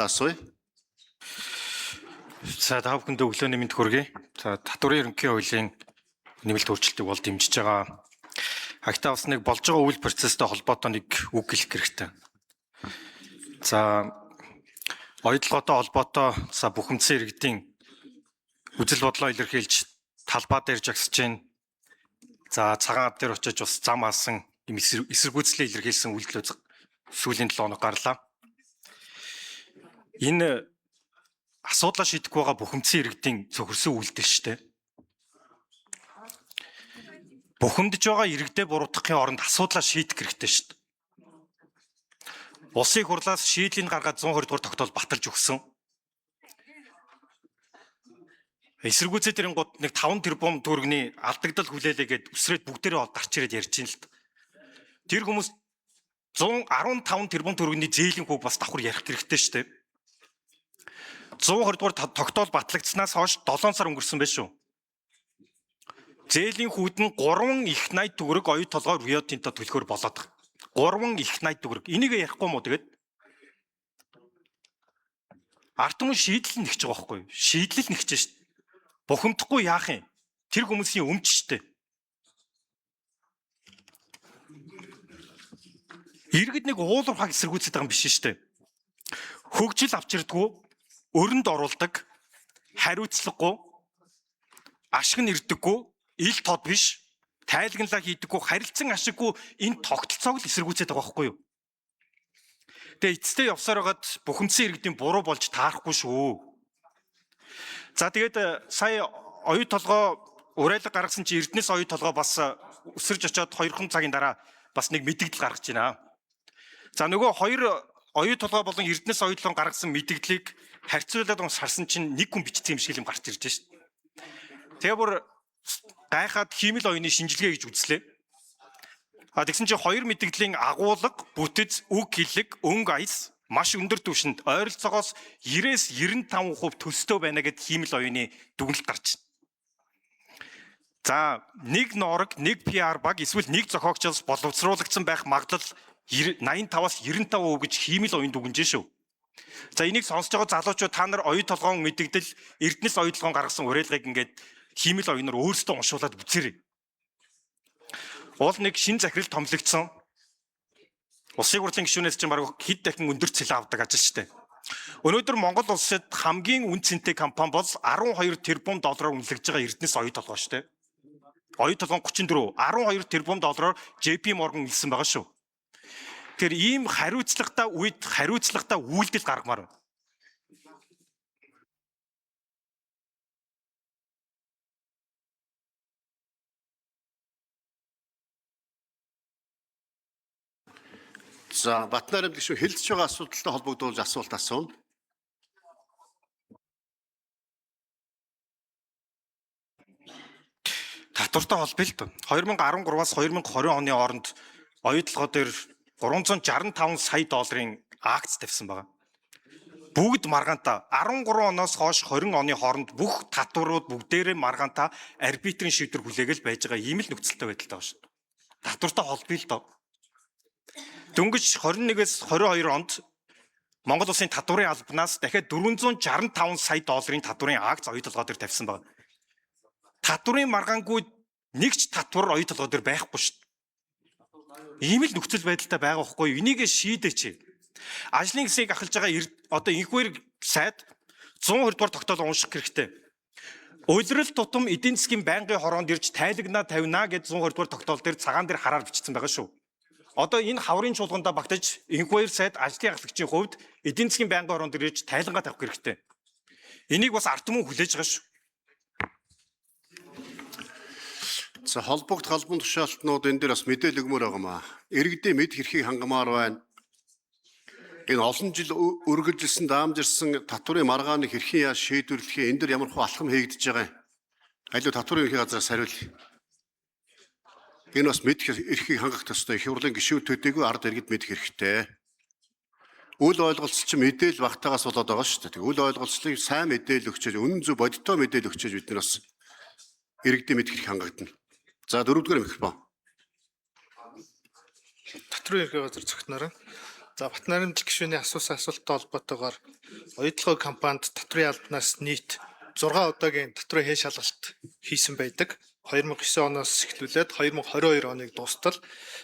асууя. За та бүхэндээ өглөөний мэнд хүргэе. За татварын ерөнхий хуулийн нэмэлт өөрчлөлтийг бол дэмжиж байгаа. Хагтаа бас нэг болж байгаа үйл процесстэй холбоотой нэг үг хэлэх хэрэгтэй. За оюутлоготой холбоотой бухимдсан иргэдийн үзэл бодлоо илэрхийлж талбай дээр жагсаж байна. За цагаан ав дээр очиж бас зам алсан юм эсэргүүцлээ илэрхийлсэн үйлдэл сүүлийн 7 хоног гарлаа. Энэ асуудлаа шийдэхгүй байгаа бухимдсан иргэдийн цохирсон үйлдэл шүү дээ. Бухимдж байгаа иргэдээ буруутгахын оронд асуудлаа шийдэх хэрэгтэй шүү дээ. Улсын хурлаас шийдлийг гаргаад 120 дугаар тогтоол баталж өгсөн. Эсэргүүцээ тэрэн гот нэг 5 тэрбум төгрөгийн алдагдал хүлээлээгээд үсрээд бүгдээрээ дарч ирээд ярьж ин л. Тэр хүмүүс 115 тэрбум төгрөгийн зээлийн хөв бас давхар ярих хэрэгтэй шүү дээ. 120 дугаар тогтоол батлагдсанаас хойш 7 сар өнгөрсөн байна шүү. Зээлийн хүүд нь 3 их 80 төгрөг оюу толгой Рио Тинто төлөхөр болоод байгаа. 3 их 80 төгрөг. Энийг ярихгүй мó тэгээд ард түмэн шийдэл нэгж байгаа байхгүй юу? Шийдлэл нэгж шүү дээ. Бухимдахгүй яах юм? Тэр хүмүүсийн өмч шүү дээ. Иргэд нэг уулуурхаг эсэргүүцээд байгаа юм биш шүү дээ. Хөгжил авч ирдгүү, өрөнд оруулдаг, хариуцлагагүй, ашиг нь ирдэггүй, ил тод биш, тайлагналаа хийдэггүй, харилцан ашиггүй энэ тогтолцоог л эсэргүүцээд байгаа байхгүй юу? Тэгээ эцэстээ явсаар байгаад бухимдсан иргэдийн буруу болж таарахгүй шүү. За тэгээд сая оюу толгой уриалга гаргасан чи Эрдэнэс оюу толгой бас өсөрж очиод 2 цагийн дараа бас нэг мэдээлэл гаргаж байна. За нөгөө 2 оюу толгой болон Эрдэнэс оюу толгой гаргасан мэдээллийг харьцуулаад харсан чинь нэг хүн бичсэн юм шиг юм гарч ирж байна шүү дээ. Тэгээ бүр гайхаад хиймэл оюуны шинжилгээ гэж үзлээ. Тэгсэн чинь 2 мэдээллийн агуулга, бүтэц, үг хэллэг, өнгө аяс маш өндөр түвшинд ойролцоогоос 90-95% төстэй байна гэд хиймэл оюуны дүгнэлт гарч байна. За нэг ноорог, нэг PR баг эсвэл нэг зохиогчоос боловсруулагдсан байх магадлал 85-аас 95% гэж хиймэл оюун дүгнэж шүү. За энийг сонсож байгаа залуучууд та нар оюу толгоон мэдэгдэл Эрдэнэс оюу толгоон гаргасан уриалгыг ингээд хиймэл оюунаар өөрсдөө уншуулад үзээрэй. Уул нэг шин захирал томилогдсон. Улсын хурлын гишүүнээс чинь баг хэд дахин өндөр цалин авдаг ажил шүү дээ. Өнөөдөр Монгол улсад хамгийн үн цэнтэй компани бол 12 тэрбум доллараар үнэлэгдэж байгаа Эрдэнэс оюу толгой шүү дээ. Оюу толгой 34, 12 тэрбум доллараар JP Morgan нэлсэн байгаа шүү. Тэр ийм хариуцлагатай үед хариуцлагатай үйлдэл гаргамаар байна. За Батнайрамд гişүү хэлж байгаа асуудалтай холбогдуулж асуулт асууна. Татвартай холбоо л доо. 2013-аас 2020 оны хооронд оюу толгой дээр 365 сая долларын акц тавьсан байгаа. Бүгд маргаантай 13 оноос хойш 20 оны хооронд бүх татварууд бүгдээрээ маргаантай арбитрийн шийдвэр хүлээгэл байж байгаа ийм л нөхцөлтэй байдалтай байна шүү. Татвартай холбоо л доо. Дөнгөж 21-ээс 22 онд Монгол улсын татварын албанаас дахиад 465 сая долларын татварын акц оюу толгой дээр тавьсан байна. Татварын маргаангүй нэг ч татвар оюу толгой дээр байхгүй шүү. Ийм л нөхцөл байдалтай байгаа байхгүй юу? Энийг шийдээч. Ажлын хэсгийг ахалж байгаа одоо инхвэр сайд 120 дугаар тогтоол унших хэрэгтэй. Улирал тутам эдийн засгийн байнгын хороонд ирж тайлагнаа тавина гэж 120 дугаар тогтоол дээр цагаан дээр хараар бичсэн байгаа шүү. Одоо энэ хаврын чуулгандаа багтаж инхвэр сайд ажлын ахлагчийн хувьд эдийн засгийн байнгын хороонд ирж тайлагнаа тавих хэрэгтэй. Энийг бас ард түмэн хүлээж байгаа шүү. За холбогд холбоон тушаалтнууд энэ дээр бас мэдээлэл өгмөр байгаа маа. Иргэдийн мэд хэрхийг хангамаар байна. Энэ олон жил үргэлжилсэн даамжирсан татварын маргааны хэрхий яаж шийдвэрлэхээ энэ дээр ямар хөө алхам хийгдэж байгаа юм. Аливаа татварын ерхий газраас хариул. Энэ бас мэд хэрхийг хангах төстэй их хурлын гишүүд төдийгүй ард иргэд мэдэх хэрэгтэй. Үл ойлголцол чинь мэдээлэл багтаагаас болоод байгаа шүү дээ. Үл ойлголцлыг сайн мэдээлэл өгчөөж, үнэн зөв бодиттой мэдээлэл өгчөөж бид нар бас иргэдийн мэд хэрхийг хангагдана. За 4-р микрофон. Татварын ерхий газар зөвхнөрөө. За Батнарамжил гишүүний асуусан асуулттай холбоотойгоор оюутлогын компанид татврын албанаас нийт 6 удаагийн татврын хээ шалгалт хийсэн байдаг. 2009 оноос эхлүүлээд 2022 оныг дуустал.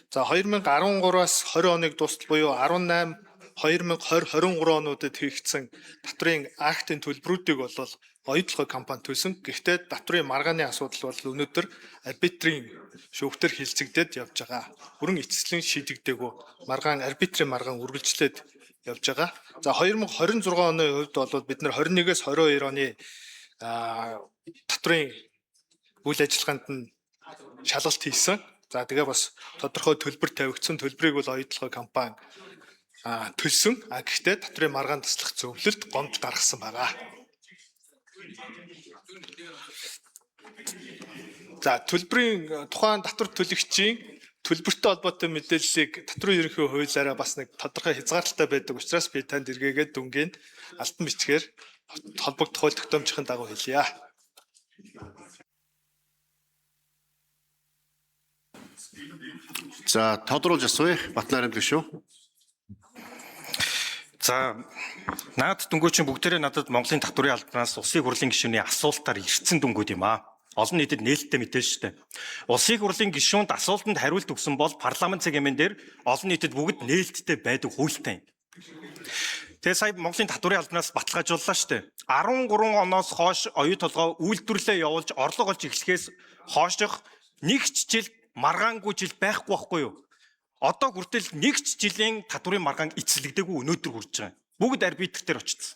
За 2013-аас 20 оныг дуустал буюу 18, 2020, 23 онуудад хийгдсэн татврын актын төлбөрүүдийг бол оюутлогын компани төлсөн. Гэхдээ татврын маргааны асуудал бол өнөөдөр арбитрийн шүүхтэр хилцэгдээд явж байгаа. Бүрэн эцэслэн шийдэгдээгүй маргаан арбитрийн маргаан үргэлжлээд явж байгаа. За 2026 оны хувьд бол бид нар 21-с 22 оны татврын үйл ажиллагаанд нь шалгалт хийсэн. За тэгээ бас тодорхой төлбөр тавигдсан. Төлбөрийг бол оюутлогын компани төлсөн. Гэхдээ татврын маргаан таслах зөвлөлд гомдол гаргасан байгаа. За төлбөрийн тухайн татвар төлөгчийн төлбөртэй холбоотой мэдээллийг татврын ерөнхий хуулиараа бас нэг тодорхой хязгаарлалтай байдаг учраас би танд эргээгээд дүнгийн алтан бичгээр холбогдох хууль тогтоомжийн дагуу хэлье. За тодруулж асууя. Батнарамжил гишүү. За наад дүнгөөч бүгдээрээ надад Монголын татврын албанаас Улсын хурлын гишүүний асуултаар ирсэн дүнгууд юм аа. Олон нийтэд нээлттэй мэдээж штэ. Улсын хурлын гишүүнд асуултанд хариулт өгсөн бол парламент цаг хэмээн дээр олон нийтэд бүгд нээлттэй байдаг хуультай. Тэгээ сая Монголын татврын албанаас баталгаажууллаа штэ. 13 оноос хойш оюу толгой үйлдвэрлэлээ явуулж орлого олж эхлэхээс хойших нэг ч жил маргаангүй жил байхгүй байхгүй юу? Одоо хүртэл нэг ч жилийн татврын маргаан эцэлэгдээгүй өнөөдөр хүрч байгаа. Бүгд арбитр дээр очсон.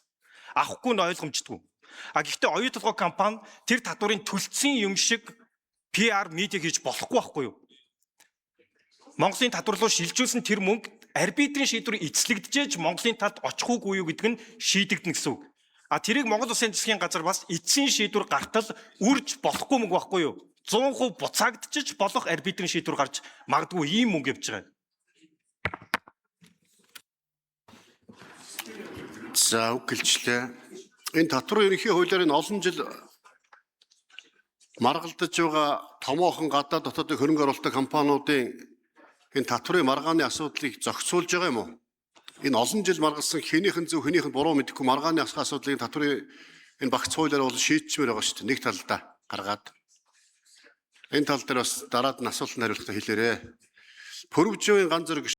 Авахгүй нь ойлгомжтгүй. Гэхдээ оюу толгой компани тэр татврын төлцсөн юм шиг PR медиа хийж болохгүй байхгүй юу? Монголын татвар руу шилжүүлсэн тэр мөнгө арбитрийн шийдвэр эцэлэгдэжээж Монголын талд очих уугүй юу гэдг нь шийдэгдэн гэсэн үг. Тэрийг Монгол Улсын засгийн газар бас эцсийн шийдвэр гартал үрж болохгүй мөнгө байхгүй юу? 100% буцаагдчих болох арбитрийн шийдвэр гарч магадгүй ийм мөнгө явж байгаа. За үг гэлжлээ. Энэ татврын ерөнхий хуулиар энэ олон жил маргалдаж байгаа томоохон гадаад дотоодын хөрөнгө оруулалтын компаниудын энэ татврын маргааны асуудлыг зохицуулж байгаа юм уу? Энэ олон жил маргалсан хэнийхэн зөв хэнийхэн буруу мэдэхгүй маргааны асуудлыг татврын энэ багц хуулиар бол шийдчихмээр байгаа шүү дээ. Нэг талдаа гаргаад. Энэ тал дээр бас дараад нь асуултанд хариулахад хэлээрэй. Пөрвжийн ганц зэрэг